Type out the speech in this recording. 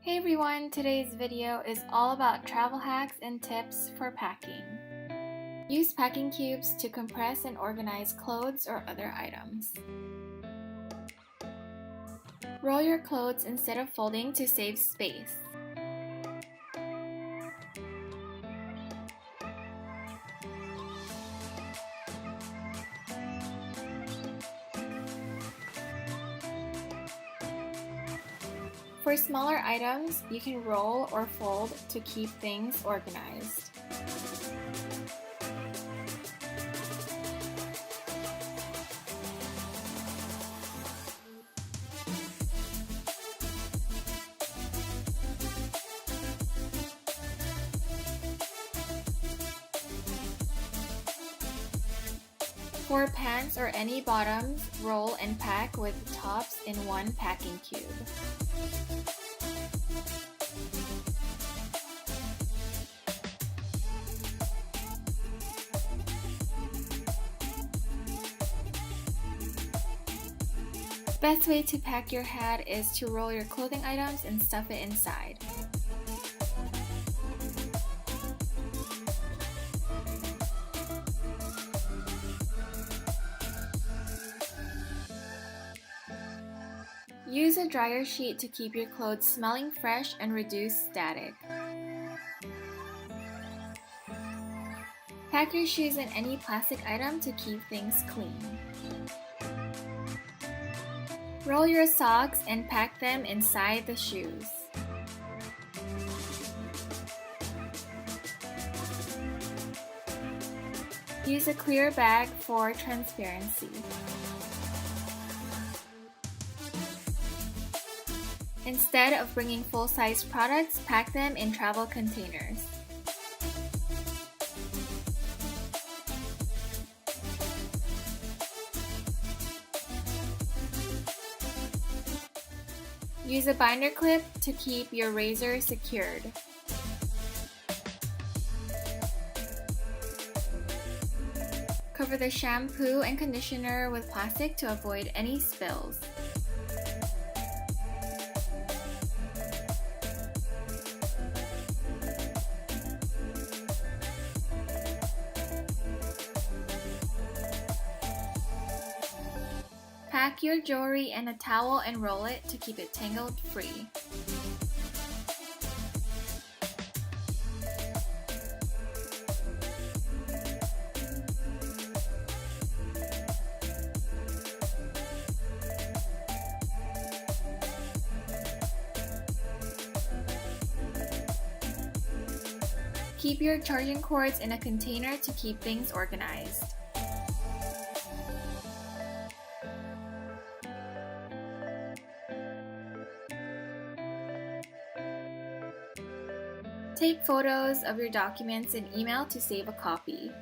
Hey everyone, today's video is all about travel hacks and tips for packing. Use packing cubes to compress and organize clothes or other items. Roll your clothes instead of folding to save space. For smaller items, you can roll or fold to keep things organized. For pants or any bottoms, roll and pack with tops in one packing cube. Best way to pack your hat is to roll your clothing items and stuff it inside. Use a dryer sheet to keep your clothes smelling fresh and reduce static. Pack your shoes in any plastic item to keep things clean. Roll your socks and pack them inside the shoes. Use a clear bag for transparency. Instead of bringing full-size products, pack them in travel containers. Use a binder clip to keep your razor secured. Cover the shampoo and conditioner with plastic to avoid any spills. Pack your jewelry in a towel and roll it to keep it tangled free. Keep your charging cords in a container to keep things organized. Take photos of your documents and email to save a copy.